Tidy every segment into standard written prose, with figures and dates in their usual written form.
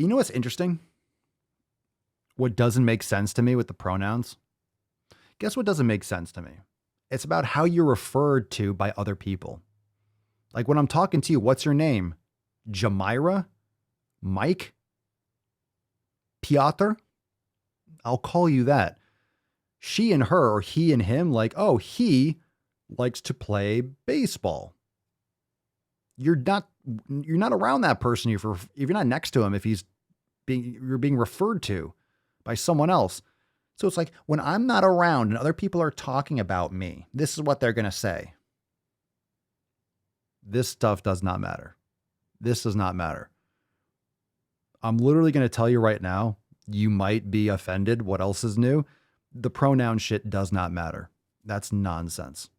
You know what's interesting? What doesn't make sense to me with the pronouns? Guess what doesn't make sense to me? It's about how you're referred to by other people. Like when I'm talking to you, what's your name? Jamira? Mike? Piotr? I'll call you that. She and her, or he and him, like, oh, he likes to play baseball. You're not around that person if you're not next to him, if you're being referred to by someone else. So it's like when I'm not around and other people are talking about me, this is what they're going to say. This stuff does not matter. This does not matter. I'm literally going to tell you right now, you might be offended. What else is new? The pronoun shit does not matter. That's nonsense.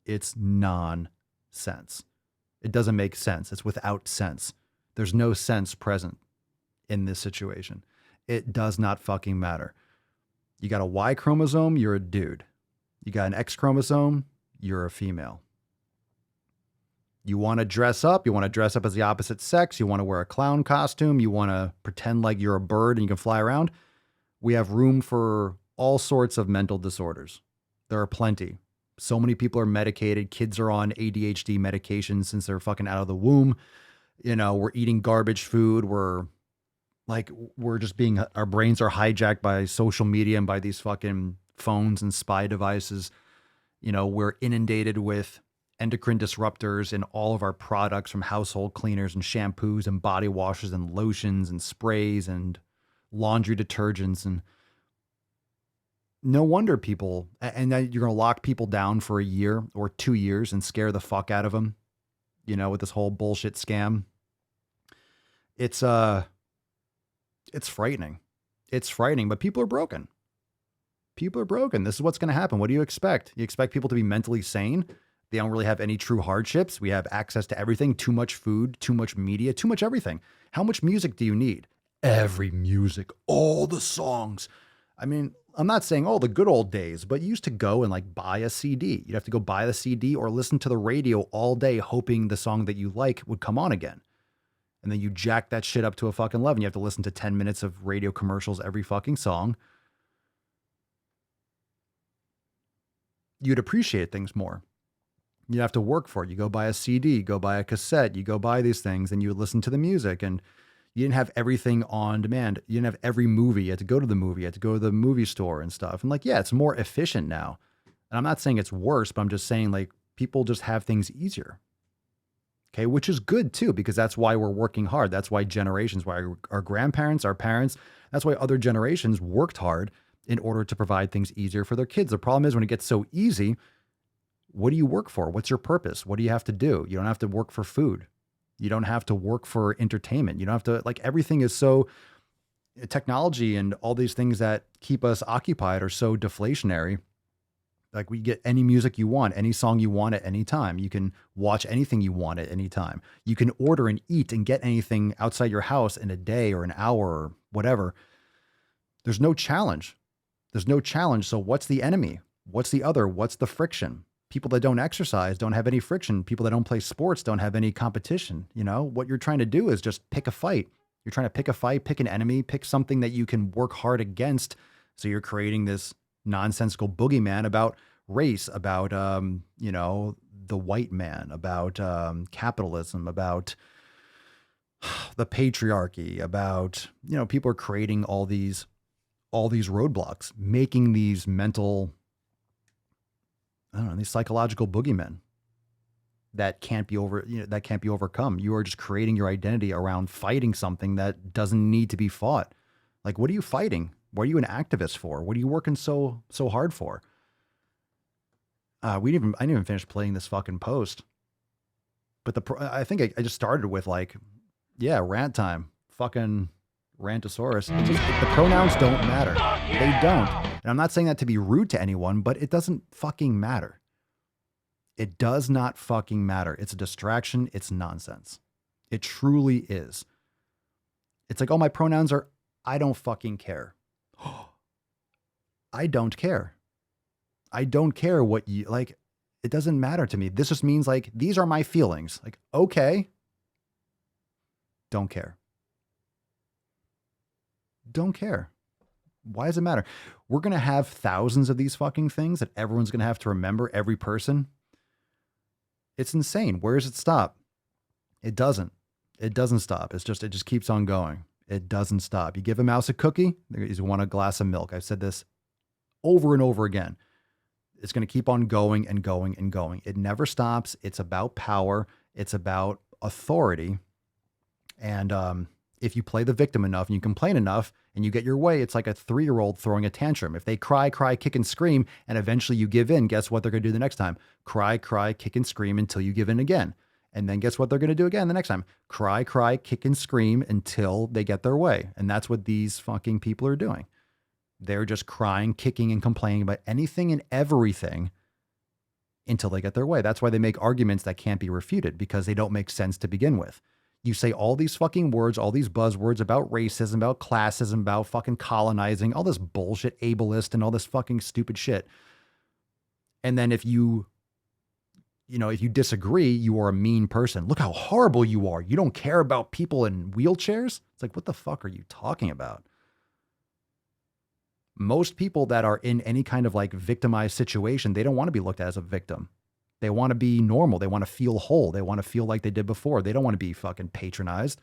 It's nonsense. It doesn't make sense. It's without sense. There's no sense present in this situation. It does not fucking matter. You got a Y chromosome, you're a dude. You got an X chromosome, you're a female. You want to dress up as the opposite sex, you want to wear a clown costume, you want to pretend like you're a bird and you can fly around. We have room for all sorts of mental disorders. There are plenty. So many people are medicated. Kids are on ADHD medication since they're fucking out of the womb. You know, we're eating garbage food. We're just being, our brains are hijacked by social media and by these fucking phones and spy devices. You know, we're inundated with endocrine disruptors in all of our products, from household cleaners and shampoos and body washes and lotions and sprays and laundry detergents. And no wonder people, and then you're going to lock people down for a year or 2 years and scare the fuck out of them, you know, with this whole bullshit scam. It's frightening. It's frightening, but people are broken. People are broken. This is what's going to happen. What do you expect? You expect people to be mentally sane? They don't really have any true hardships. We have access to everything, too much food, too much media, too much everything. How much music do you need? Every music, all the songs. I mean, I'm not saying, oh, the good old days, but you used to go and like buy a CD. You'd have to go buy the CD or listen to the radio all day, hoping the song that you like would come on again. And then you jack that shit up to a fucking 11. You have to listen to 10 minutes of radio commercials every fucking song. You'd appreciate things more. You have to work for it. You go buy a CD, you go buy a cassette, you go buy these things, and you would listen to the music. And you didn't have everything on demand. You didn't have every movie. You had to go to the movie. You had to go to the movie store and stuff. And like, yeah, it's more efficient now. And I'm not saying it's worse, but I'm just saying like people just have things easier. Okay, which is good too, because that's why we're working hard. That's why generations, why our grandparents, our parents, that's why other generations worked hard in order to provide things easier for their kids. The problem is when it gets so easy, what do you work for? What's your purpose? What do you have to do? You don't have to work for food. You don't have to work for entertainment. You don't have to, like, everything is so, technology and all these things that keep us occupied are so deflationary. Like, we get any music you want, any song you want at any time. You can watch anything you want at any time. You can order and eat and get anything outside your house in a day or an hour or whatever. There's no challenge. There's no challenge. So what's the enemy? What's the other? What's the friction? People that don't exercise don't have any friction. People that don't play sports don't have any competition. You know, what you're trying to do is just pick a fight. You're trying to pick a fight, pick an enemy, pick something that you can work hard against. So you're creating this nonsensical boogeyman about race, about, you know, the white man, about capitalism, about the patriarchy, about, you know, people are creating all these roadblocks, making these mental, I don't know, these psychological boogeymen that can't be overcome. You are just creating your identity around fighting something that doesn't need to be fought. Like, what are you fighting? What are you an activist for? What are you working so hard for? I didn't even finish playing this fucking post, but I think I just started with like, yeah, rant time, fucking Rantosaurus. The pronouns don't matter. They don't. And I'm not saying that to be rude to anyone, but it doesn't fucking matter. It does not fucking matter. It's a distraction. It's nonsense. It truly is. It's like, oh, my pronouns are, I don't fucking care. I don't care. I don't care what you like. It doesn't matter to me. This just means like, these are my feelings. Like, okay. Don't care. Don't care. Why does it matter? We're going to have thousands of these fucking things that everyone's going to have to remember, every person. It's insane. Where does it stop? It doesn't. It doesn't stop. It just keeps on going. It doesn't stop. You give a mouse a cookie, he's want a glass of milk. I've said this over and over again. It's going to keep on going and going and going. It never stops. It's about power. It's about authority. And if you play the victim enough and you complain enough and you get your way, it's like a 3-year-old throwing a tantrum. If they cry, kick, and scream, and eventually you give in, guess what they're going to do the next time? Cry, kick, and scream until you give in again. And then guess what they're going to do again the next time? Cry, kick, and scream until they get their way. And that's what these fucking people are doing. They're just crying, kicking, and complaining about anything and everything until they get their way. That's why they make arguments that can't be refuted, because they don't make sense to begin with. You say all these fucking words, all these buzzwords about racism, about classism, about fucking colonizing, all this bullshit, ableist, and all this fucking stupid shit. And then if you disagree, you are a mean person. Look how horrible you are. You don't care about people in wheelchairs. It's like, what the fuck are you talking about? Most people that are in any kind of like victimized situation, they don't want to be looked at as a victim. They want to be normal. They want to feel whole. They want to feel like they did before. They don't want to be fucking patronized.